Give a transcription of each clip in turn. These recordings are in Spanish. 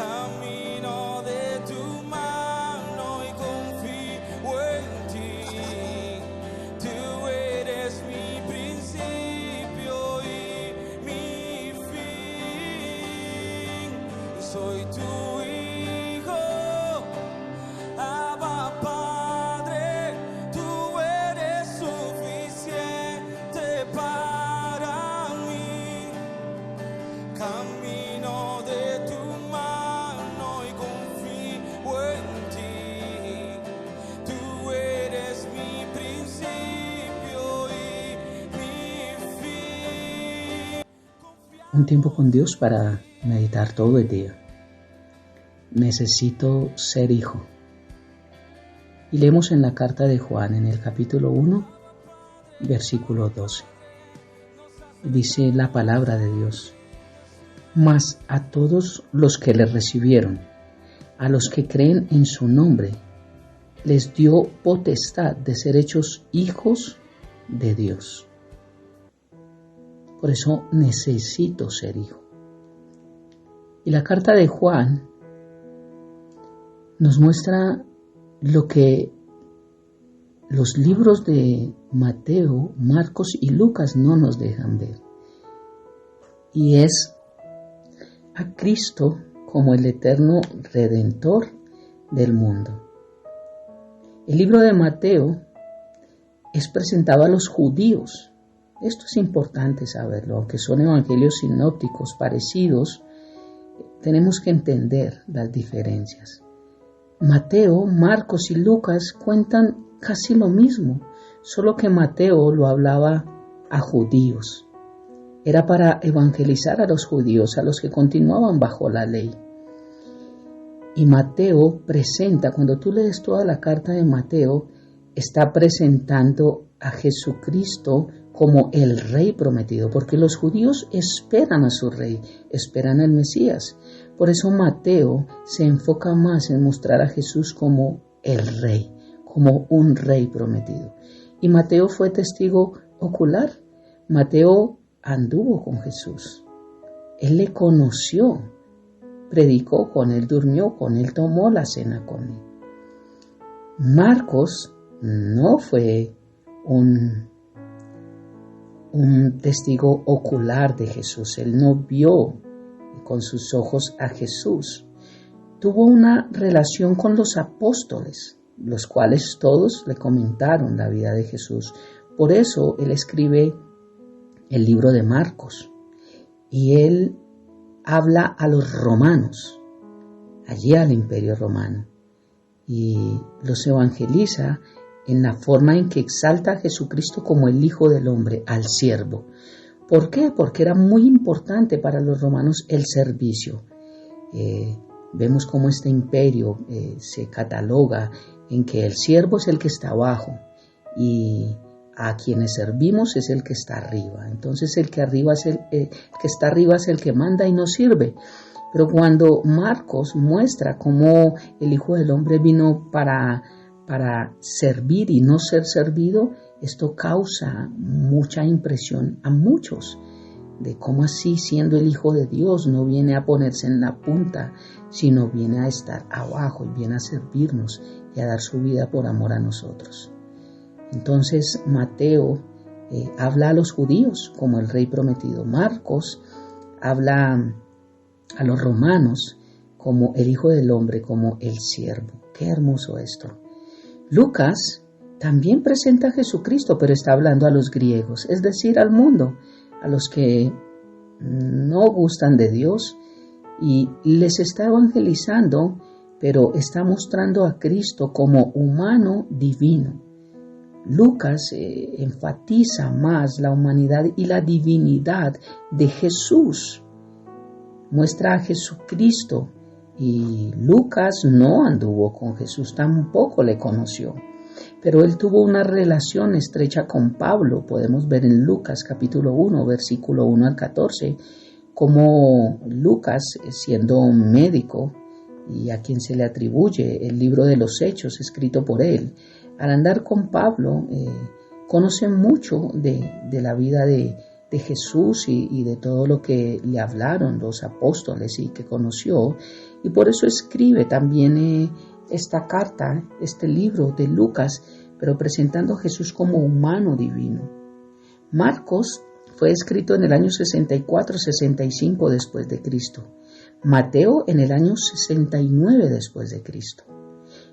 camino de tu mano y confío en ti. Tú eres mi principio y mi fin. Soy tu hijo, Abba Padre, tú eres suficiente para mí. Camino de tu mano y confío en ti. Tú eres mi principio y mi fin. Un tiempo con Dios para meditar todo el día. Necesito ser hijo. Y leemos en la carta de Juan, en el capítulo 1, versículo 12. Dice la palabra de Dios: mas a todos los que le recibieron, a los que creen en su nombre, les dio potestad de ser hechos hijos de Dios. Por eso necesito ser hijo. Y la carta de Juan nos muestra lo que los libros de Mateo, Marcos y Lucas no nos dejan ver. Y es a Cristo como el eterno Redentor del mundo. El libro de Mateo es presentado a los judíos. Esto es importante saberlo, aunque son evangelios sinópticos parecidos, tenemos que entender las diferencias. Mateo, Marcos y Lucas cuentan casi lo mismo, solo que Mateo lo hablaba a judíos. Era para evangelizar a los judíos, a los que continuaban bajo la ley. Y Mateo presenta, cuando tú lees toda la carta de Mateo, está presentando a Jesucristo como el Rey prometido, porque los judíos esperan a su Rey, esperan al Mesías. Por eso Mateo se enfoca más en mostrar a Jesús como el Rey, como un Rey prometido. Y Mateo fue testigo ocular. Mateo anduvo con Jesús. Él le conoció, predicó con él, durmió con él, tomó la cena con él. Marcos no fue un testigo ocular de Jesús. Él no vio con sus ojos a Jesús. Tuvo una relación con los apóstoles, los cuales todos le comentaron la vida de Jesús. Por eso él escribe el libro de Marcos y él habla a los romanos, allí al Imperio Romano, y los evangeliza en la forma en que exalta a Jesucristo como el Hijo del Hombre, al siervo. ¿Por qué? Porque era muy importante para los romanos el servicio. Vemos cómo este imperio se cataloga en que el siervo es el que está abajo y a quienes servimos es el que está arriba. Entonces el que está arriba es el que manda y nos sirve. Pero cuando Marcos muestra cómo el Hijo del Hombre vino para servir y no ser servido, esto causa mucha impresión a muchos de cómo así, siendo el Hijo de Dios, no viene a ponerse en la punta, sino viene a estar abajo y viene a servirnos y a dar su vida por amor a nosotros. Entonces Mateo habla a los judíos como el Rey prometido. Marcos habla a los romanos como el Hijo del Hombre, como el siervo. Qué hermoso esto. Lucas también presenta a Jesucristo, pero está hablando a los griegos, es decir, al mundo, a los que no gustan de Dios, y les está evangelizando, pero está mostrando a Cristo como humano divino. Lucas enfatiza más la humanidad y la divinidad de Jesús. Muestra a Jesucristo. Y Lucas no anduvo con Jesús, tampoco le conoció. Pero él tuvo una relación estrecha con Pablo. Podemos ver en Lucas capítulo 1, versículo 1 al 14, como Lucas, siendo un médico y a quien se le atribuye el libro de los Hechos escrito por él, al andar con Pablo, conoce mucho de la vida de de Jesús y de todo lo que le hablaron los apóstoles y que conoció, y por eso escribe también esta carta, este libro de Lucas, pero presentando a Jesús como humano divino. Marcos fue escrito en el año 64-65 después de Cristo. Mateo en el año 69 después de Cristo.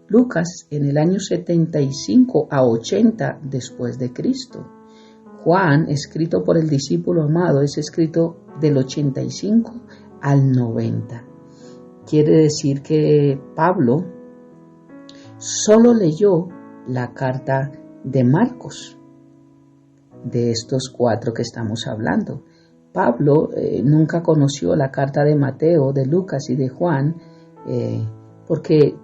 Lucas en el año 75 a 80 después de Cristo. Juan, escrito por el discípulo amado, es escrito del 85 al 90. Quiere decir que Pablo solo leyó la carta de Marcos, de estos 4 que estamos hablando. Pablo nunca conoció la carta de Mateo, de Lucas y de Juan, porque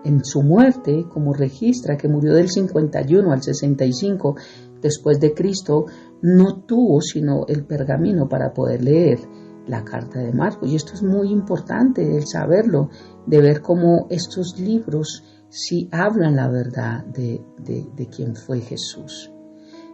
en su muerte, como registra que murió del 51 al 65 después de Cristo, no tuvo sino el pergamino para poder leer la carta de Marcos. Y esto es muy importante, el saberlo, de ver cómo estos libros sí hablan la verdad de quién fue Jesús.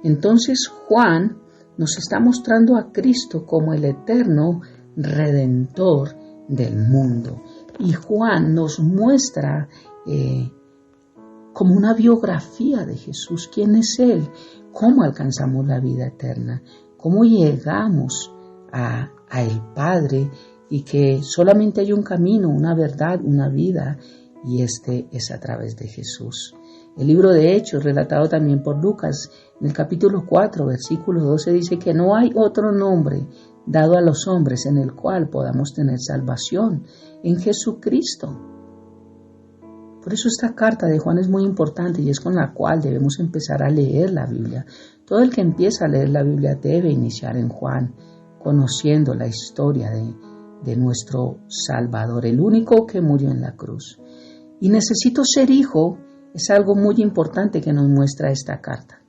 Entonces Juan nos está mostrando a Cristo como el eterno Redentor del mundo. Y Juan nos muestra como una biografía de Jesús. ¿Quién es Él? ¿Cómo alcanzamos la vida eterna? ¿Cómo llegamos a el Padre? Y que solamente hay un camino, una verdad, una vida, y este es a través de Jesús. El libro de Hechos, relatado también por Lucas, en el capítulo 4, versículo 12, dice que no hay otro nombre dado a los hombres en el cual podamos tener salvación, en Jesucristo. Por eso esta carta de Juan es muy importante y es con la cual debemos empezar a leer la Biblia. Todo el que empieza a leer la Biblia debe iniciar en Juan, conociendo la historia de nuestro Salvador, el único que murió en la cruz. Y necesito ser hijo es algo muy importante que nos muestra esta carta.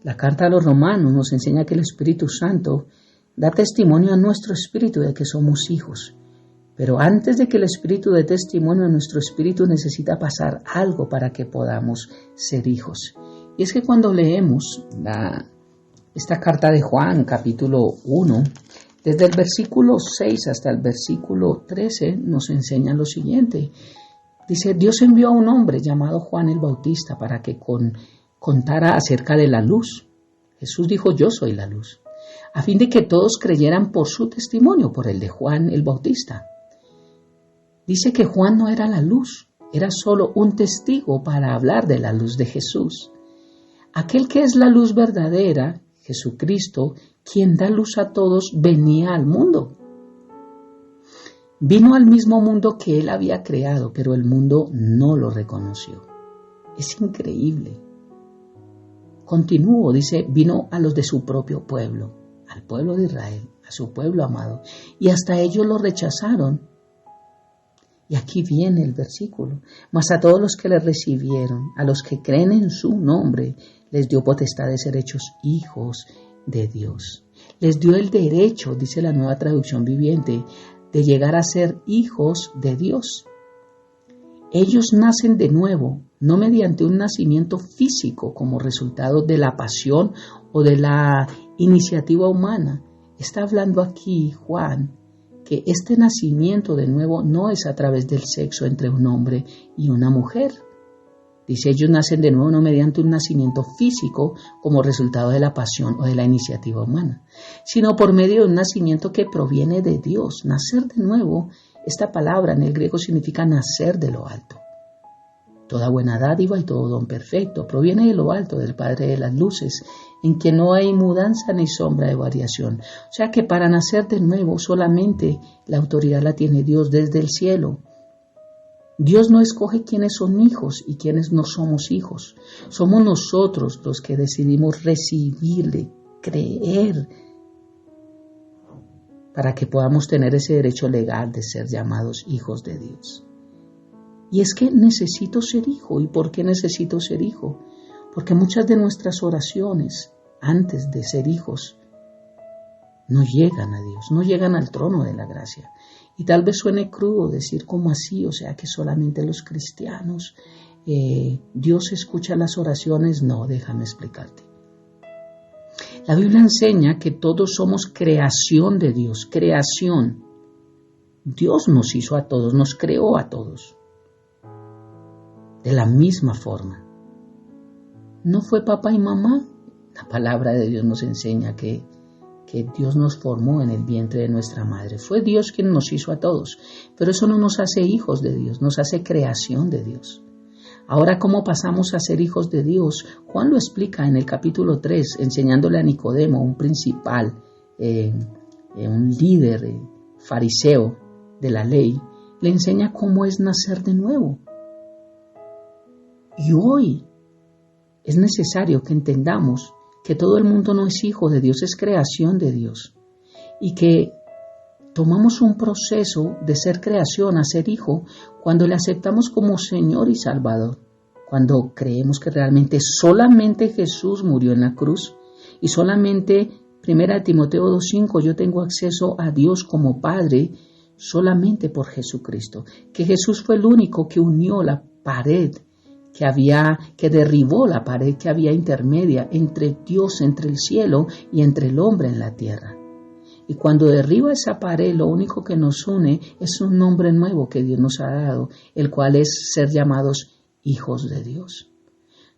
La carta a los Romanos nos enseña que el Espíritu Santo da testimonio a nuestro espíritu de que somos hijos. Pero antes de que el Espíritu dé testimonio a nuestro espíritu, necesita pasar algo para que podamos ser hijos. Y es que cuando leemos esta carta de Juan, capítulo 1, desde el versículo 6 hasta el versículo 13, nos enseña lo siguiente. Dice, Dios envió a un hombre llamado Juan el Bautista para que contara acerca de la luz. Jesús dijo, yo soy la luz, a fin de que todos creyeran por su testimonio, por el de Juan el Bautista. Dice que Juan no era la luz, era solo un testigo para hablar de la luz de Jesús. Aquel que es la luz verdadera, Jesucristo, quien da luz a todos, venía al mundo. Vino al mismo mundo que él había creado, pero el mundo no lo reconoció. Es increíble. Continúo, dice, vino a los de su propio pueblo, al pueblo de Israel, a su pueblo amado, y hasta ellos lo rechazaron. Y aquí viene el versículo. Mas a todos los que le recibieron, a los que creen en su nombre, les dio potestad de ser hechos hijos de Dios. Les dio el derecho, dice la Nueva Traducción Viviente, de llegar a ser hijos de Dios. Ellos nacen de nuevo, no mediante un nacimiento físico como resultado de la pasión o de la iniciativa humana. Está hablando aquí Juan que este nacimiento de nuevo no es a través del sexo entre un hombre y una mujer. Dice, ellos nacen de nuevo no mediante un nacimiento físico como resultado de la pasión o de la iniciativa humana, sino por medio de un nacimiento que proviene de Dios. Nacer de nuevo, esta palabra en el griego significa nacer de lo alto. Toda buena dádiva y todo don perfecto proviene de lo alto, del Padre de las luces, en que no hay mudanza ni sombra de variación. O sea que para nacer de nuevo solamente la autoridad la tiene Dios desde el cielo. Dios no escoge quiénes son hijos y quiénes no somos hijos. Somos nosotros los que decidimos recibirle, creer, para que podamos tener ese derecho legal de ser llamados hijos de Dios. Y es que necesito ser hijo. ¿Y por qué necesito ser hijo? Porque muchas de nuestras oraciones antes de ser hijos no llegan a Dios, no llegan al trono de la gracia. Y tal vez suene crudo decir como así, o sea que solamente los cristianos, Dios escucha las oraciones. No, déjame explicarte. La Biblia enseña que todos somos creación de Dios, creación. Dios nos hizo a todos, nos creó a todos. De la misma forma. No fue papá y mamá. La palabra de Dios nos enseña que Dios nos formó en el vientre de nuestra madre. Fue Dios quien nos hizo a todos. Pero eso no nos hace hijos de Dios, nos hace creación de Dios. Ahora, ¿cómo pasamos a ser hijos de Dios? Juan lo explica en el capítulo 3, enseñándole a Nicodemo, un principal, un líder fariseo de la ley, le enseña cómo es nacer de nuevo. Y hoy es necesario que entendamos que todo el mundo no es hijo de Dios, es creación de Dios. Y que tomamos un proceso de ser creación a ser hijo cuando le aceptamos como Señor y Salvador. Cuando creemos que realmente solamente Jesús murió en la cruz y solamente, 1 Timoteo 2:5, yo tengo acceso a Dios como Padre solamente por Jesucristo. Que Jesús fue el único que unió la pared que derribó la pared que había intermedia entre Dios, entre el cielo y entre el hombre en la tierra. Y cuando derriba esa pared, lo único que nos une es un nombre nuevo que Dios nos ha dado, el cual es ser llamados hijos de Dios.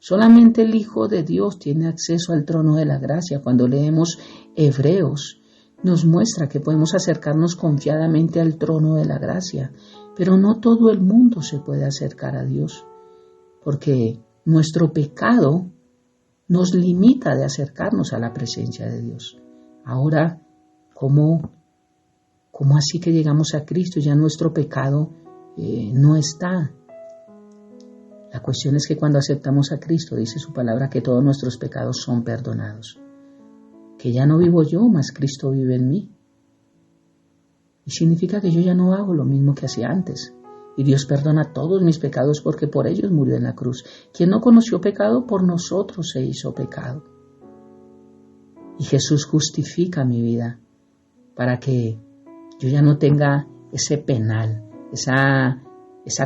Solamente el Hijo de Dios tiene acceso al trono de la gracia. Cuando leemos Hebreos, nos muestra que podemos acercarnos confiadamente al trono de la gracia, pero no todo el mundo se puede acercar a Dios. Porque nuestro pecado nos limita de acercarnos a la presencia de Dios. Ahora, ¿cómo así que llegamos a Cristo? Ya nuestro pecado no está. La cuestión es que cuando aceptamos a Cristo, dice su palabra, que todos nuestros pecados son perdonados. Que ya no vivo yo, mas Cristo vive en mí. Y significa que yo ya no hago lo mismo que hacía antes. Y Dios perdona todos mis pecados porque por ellos murió en la cruz. Quien no conoció pecado, por nosotros se hizo pecado. Y Jesús justifica mi vida para que yo ya no tenga ese penal, esa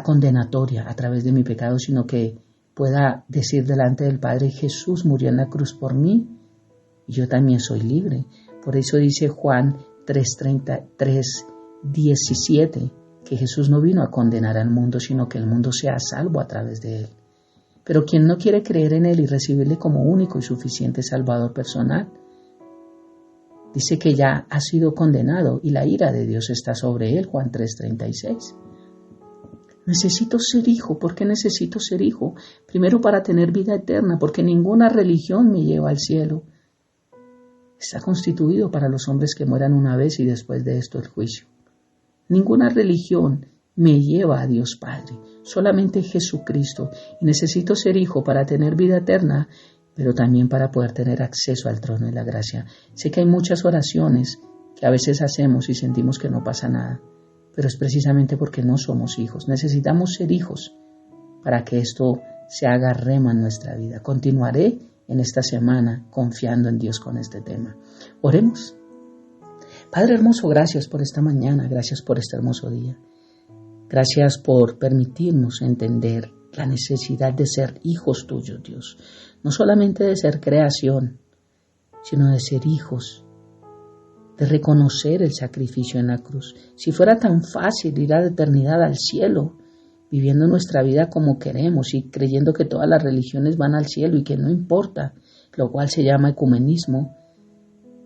condenatoria a través de mi pecado, sino que pueda decir delante del Padre, Jesús murió en la cruz por mí y yo también soy libre. Por eso dice Juan 3:17, que Jesús no vino a condenar al mundo, sino que el mundo sea salvo a través de él. Pero quien no quiere creer en él y recibirle como único y suficiente Salvador personal, dice que ya ha sido condenado y la ira de Dios está sobre él, Juan 3:36. Necesito ser hijo. ¿Por qué necesito ser hijo? Primero, para tener vida eterna, porque ninguna religión me lleva al cielo. Está constituido para los hombres que mueran una vez y después de esto el juicio. Ninguna religión me lleva a Dios Padre, solamente Jesucristo. Y necesito ser hijo para tener vida eterna, pero también para poder tener acceso al trono de la gracia. Sé que hay muchas oraciones que a veces hacemos y sentimos que no pasa nada, pero es precisamente porque no somos hijos. Necesitamos ser hijos para que esto se haga rema en nuestra vida. Continuaré en esta semana confiando en Dios con este tema. Oremos. Padre hermoso, gracias por esta mañana, gracias por este hermoso día. Gracias por permitirnos entender la necesidad de ser hijos tuyos, Dios. No solamente de ser creación, sino de ser hijos, de reconocer el sacrificio en la cruz. Si fuera tan fácil ir a la eternidad al cielo, viviendo nuestra vida como queremos y creyendo que todas las religiones van al cielo y que no importa, lo cual se llama ecumenismo,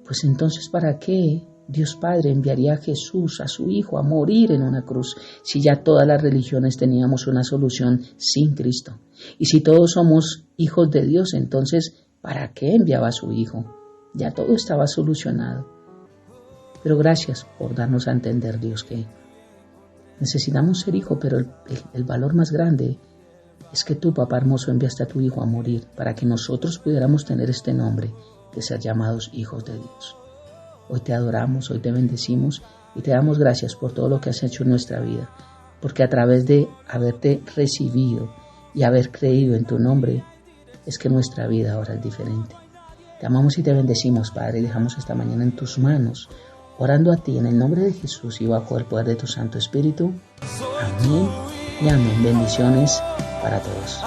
pues entonces ¿para qué Dios Padre enviaría a Jesús, a su Hijo, a morir en una cruz, si ya todas las religiones teníamos una solución sin Cristo? Y si todos somos hijos de Dios, entonces ¿para qué enviaba a su Hijo? Ya todo estaba solucionado. Pero gracias por darnos a entender, Dios, que necesitamos ser hijo, pero el valor más grande es que tú, Papá hermoso, enviaste a tu Hijo a morir para que nosotros pudiéramos tener este nombre de ser llamados hijos de Dios. Hoy te adoramos, hoy te bendecimos y te damos gracias por todo lo que has hecho en nuestra vida, porque a través de haberte recibido y haber creído en tu nombre es que nuestra vida ahora es diferente. Te amamos y te bendecimos, Padre, y dejamos esta mañana en tus manos, orando a ti en el nombre de Jesús y bajo el poder de tu Santo Espíritu. Amén y amén. Bendiciones para todos.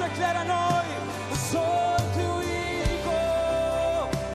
declara noi, solo